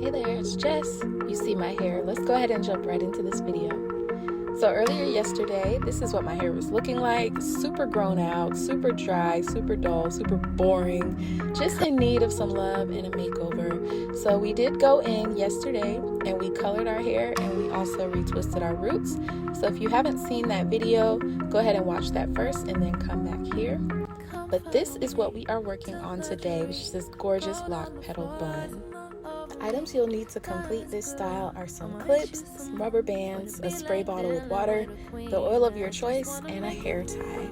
Hey there, it's Jess. You see my hair. Let's go ahead and jump right into this video. So earlier yesterday, this is what my hair was looking like. Super grown out, super dry, super dull, super boring. Just in need of some love and a makeover. So we did go in yesterday and we colored our hair and we also retwisted our roots. So if you haven't seen that video, go ahead and watch that first and then come back here. But this is what we are working on today, which is this gorgeous Loc Petal Bun. Items you'll need to complete this style are some clips, some rubber bands, a spray bottle with water, the oil of your choice, and a hair tie.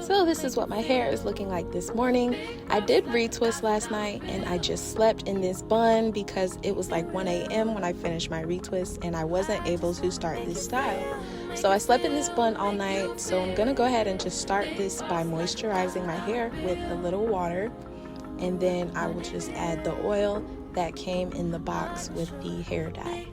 So this is what my hair is looking like this morning. I did retwist last night and I just slept in this bun because it was like 1 a.m. when I finished my retwist and I wasn't able to start this style. So I slept in this bun all night, so I'm gonna go ahead and just start this by moisturizing my hair with a little water, and then I will just add the oil that came in the box with the hair dye.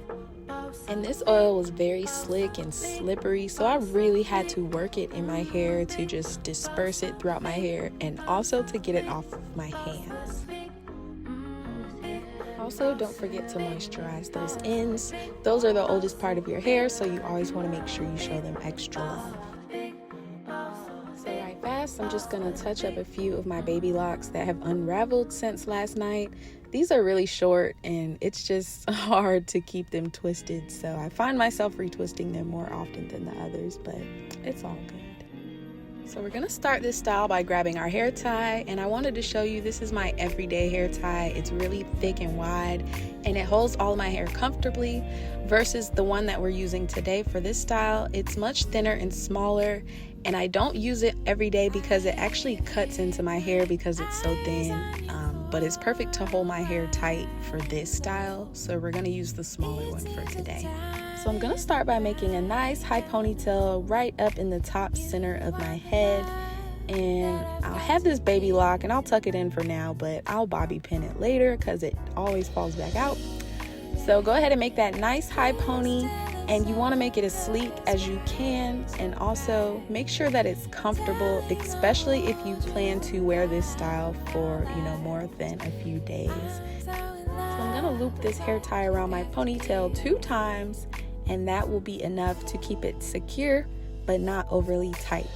And this oil was very slick and slippery, so I really had to work it in my hair to just disperse it throughout my hair and also to get it off of my hands. Also, don't forget to moisturize those ends. Those are the oldest part of your hair, so you always want to make sure you show them extra love. So right fast, I'm just going to touch up a few of my baby locks that have unraveled since last night. These are really short and it's just hard to keep them twisted, so I find myself retwisting them more often than the others, but it's all good. So we're gonna start this style by grabbing our hair tie, and I wanted to show you this is my everyday hair tie. It's really thick and wide and it holds all of my hair comfortably versus the one that we're using today for this style. It's much thinner and smaller, and I don't use it every day because it actually cuts into my hair because it's so thin, but it's perfect to hold my hair tight for this style, so we're gonna use the smaller one for today. So I'm gonna start by making a nice high ponytail right up in the top center of my head, and I'll have this baby lock and I'll tuck it in for now, but I'll bobby pin it later because it always falls back out. So go ahead and make that nice high pony, and you want to make it as sleek as you can, and also make sure that it's comfortable, especially if you plan to wear this style for more than a few days. So I'm gonna loop this hair tie around my ponytail 2 times, and that will be enough to keep it secure but not overly tight.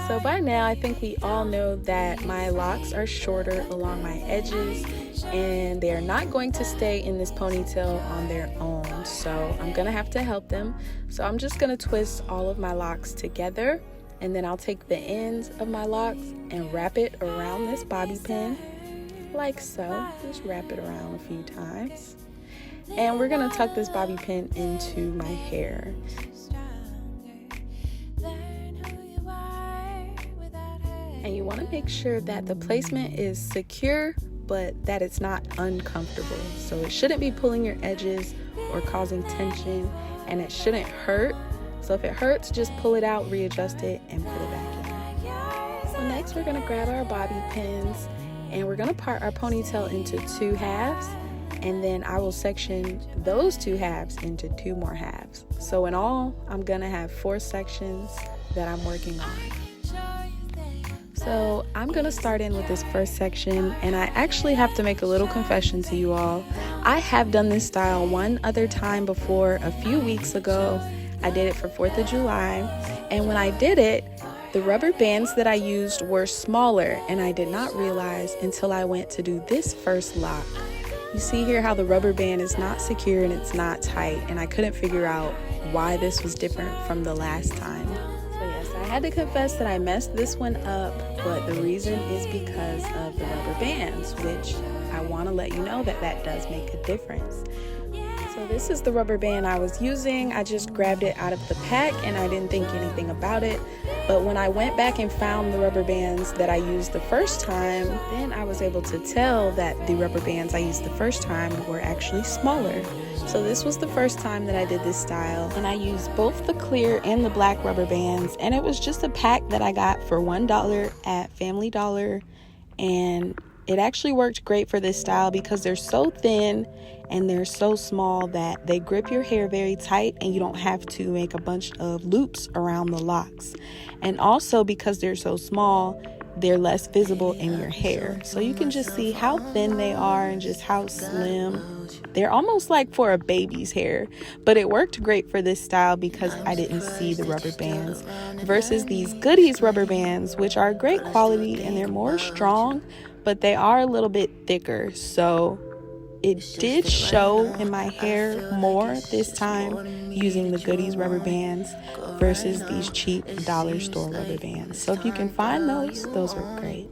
So by now, I think we all know that my locks are shorter along my edges and they're not going to stay in this ponytail on their own. So I'm gonna have to help them. So I'm just gonna twist all of my locks together, and then I'll take the ends of my locks and wrap it around this bobby pin, like so. Just wrap it around a few times. And we're gonna tuck this bobby pin into my hair. And you want to make sure that the placement is secure, but that it's not uncomfortable. So it shouldn't be pulling your edges or causing tension, and it shouldn't hurt. So if it hurts, just pull it out, readjust it, and put it back in. So next we're going to grab our bobby pins, and we're going to part our ponytail into 2 halves, and then I will section those 2 halves into 2 more halves. So in all, I'm going to have 4 sections that I'm working on. So I'm gonna start in with this first section, and I actually have to make a little confession to you all. I have done this style one other time before, a few weeks ago. I did it for 4th of July, and when I did it, the rubber bands that I used were smaller, and I did not realize until I went to do this first lock. You see here how the rubber band is not secure and it's not tight, and I couldn't figure out why this was different from the last time. I had to confess that I messed this one up, but the reason is because of the rubber bands, which I want to let you know that does make a difference. So this is the rubber band I was using. I just grabbed it out of the pack and I didn't think anything about it. But when I went back and found the rubber bands that I used the first time, then I was able to tell that the rubber bands I used the first time were actually smaller. So this was the first time that I did this style, and I used both the clear and the black rubber bands, and it was just a pack that I got for $1 at Family Dollar, and It actually worked great for this style because they're so thin and they're so small that they grip your hair very tight and you don't have to make a bunch of loops around the locks. And also because they're so small, they're less visible in your hair. So you can just see how thin they are and just how slim. They're almost like for a baby's hair, but it worked great for this style because I didn't see the rubber bands versus these Goodies rubber bands, which are great quality and they're more strong, but they are a little bit thicker. So it did show in my hair more this time using the Goodies rubber bands versus these cheap dollar store rubber bands. So if you can find those are great.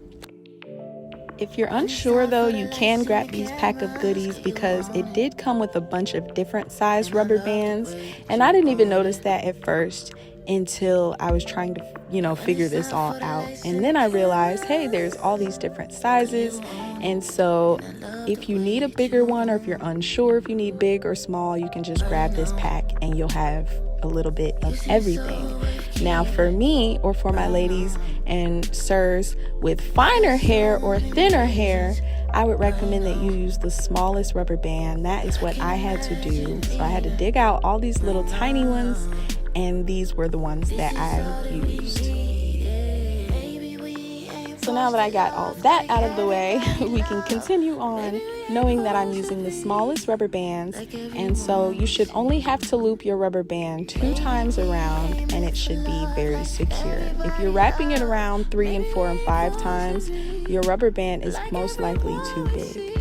If you're unsure though, you can grab these pack of Goodies because it did come with a bunch of different size rubber bands, and I didn't even notice that at first until I was trying to, figure this all out. And then I realized, hey, there's all these different sizes. And so if you need a bigger one, or if you're unsure if you need big or small, you can just grab this pack and you'll have a little bit of everything. Now for me, or for my ladies and sirs with finer hair or thinner hair, I would recommend that you use the smallest rubber band. That is what I had to do. So I had to dig out all these little tiny ones, and these were the ones that I used. So now that I got all that out of the way, we can continue on knowing that I'm using the smallest rubber bands. And so you should only have to loop your rubber band 2 times around, and it should be very secure. If you're wrapping it around 3 and 4 and 5 times, your rubber band is most likely too big.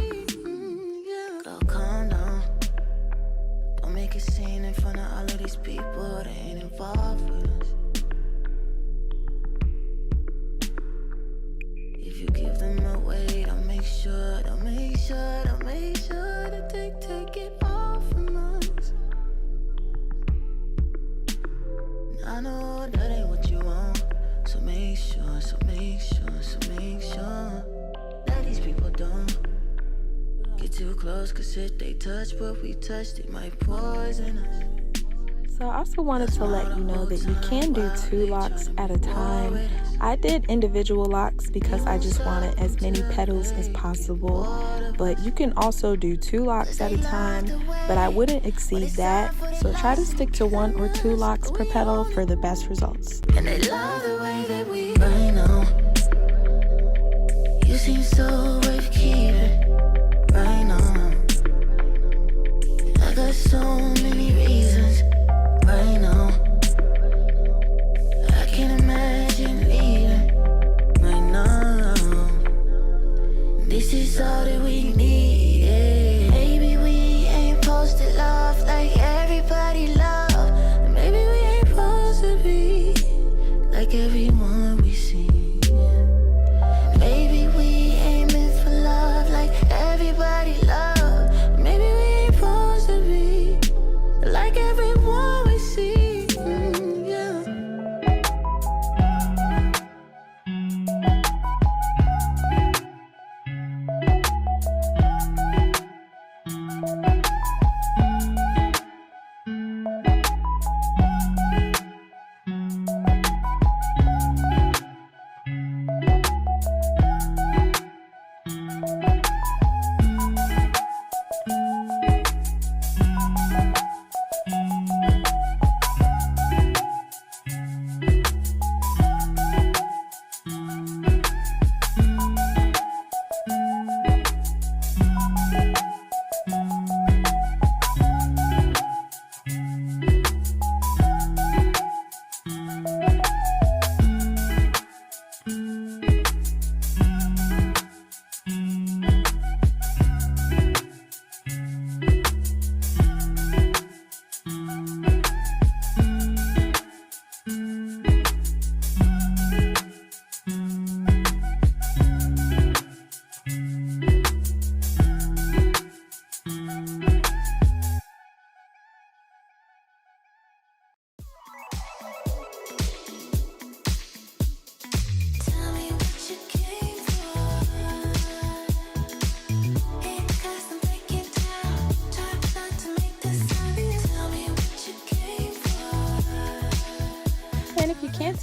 Cause if they touch what we touch, they might poison us. So I also wanted to let you know that you can do 2 locks at a time. I did individual locks because I just wanted as many petals as possible, but you can also do 2 locks at a time, but I wouldn't exceed that. So try to stick to 1 or 2 locks per petal for the best results. And they love the way that we right now. You seem so worth keeping right now. I got so many reasons right now. I can't imagine leaving right now. This is all that we need, yeah. Maybe we ain't supposed to love like everybody love. Maybe we ain't supposed to be like everyone we see. Maybe we ain't meant for love like everybody love. Maybe we ain't supposed to be like everyone we see, yeah.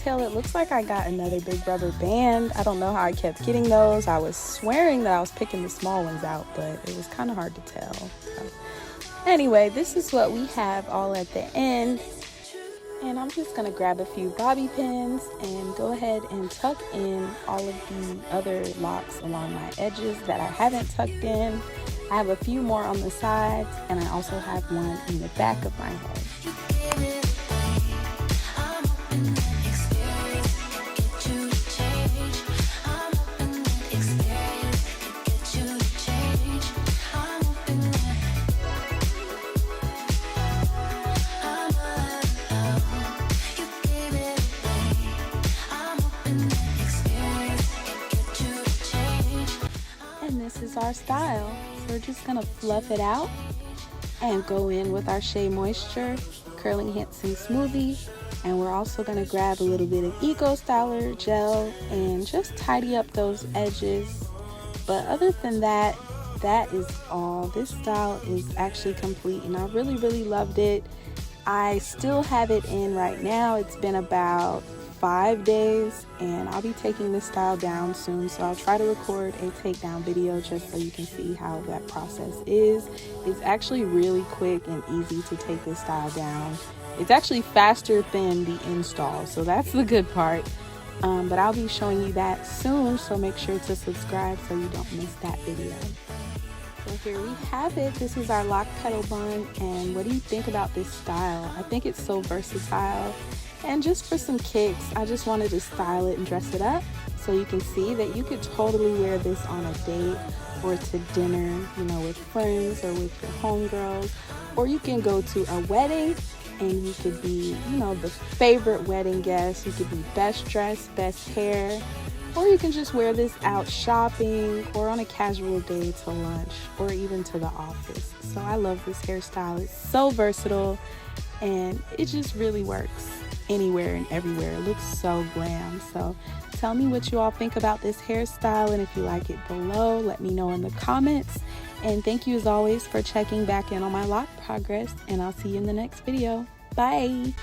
detail, it looks like I got another big rubber band. I don't know how I kept getting those. I was swearing that I was picking the small ones out, but it was kind of hard to tell. So, anyway, this is what we have all at the end. And I'm just going to grab a few bobby pins and go ahead and tuck in all of the other locks along my edges that I haven't tucked in. I have a few more on the sides, and I also have one in the back of my head. This is our style. So we're just gonna fluff it out and go in with our Shea Moisture Curling Enhancing Smoothie, and we're also gonna grab a little bit of Eco Styler gel and just tidy up those edges. But other than that, that is all. This style is actually complete, and I really loved it. I still have it in right now. It's been about 5 days, and I'll be taking this style down soon, so I'll try to record a takedown video just so you can see how that process is. It's actually really quick and easy to take this style down. It's actually faster than the install, so that's the good part. But I'll be showing you that soon, so make sure to subscribe so you don't miss that video. So here we have it. This is our Loc Petal Bun, and what do you think about this style? I think it's so versatile. And just for some kicks, I just wanted to style it and dress it up so you can see that you could totally wear this on a date or to dinner, you know, with friends or with your homegirls. Or you can go to a wedding and you could be, you know, the favorite wedding guest. You could be best dressed, best hair. Or you can just wear this out shopping or on a casual day to lunch or even to the office. So I love this hairstyle. It's so versatile and it just really works anywhere and everywhere. It looks so glam. So tell me what you all think about this hairstyle, and if you like it below, let me know in the comments. And thank you as always for checking back in on my lock progress, and I'll see you in the next video. Bye.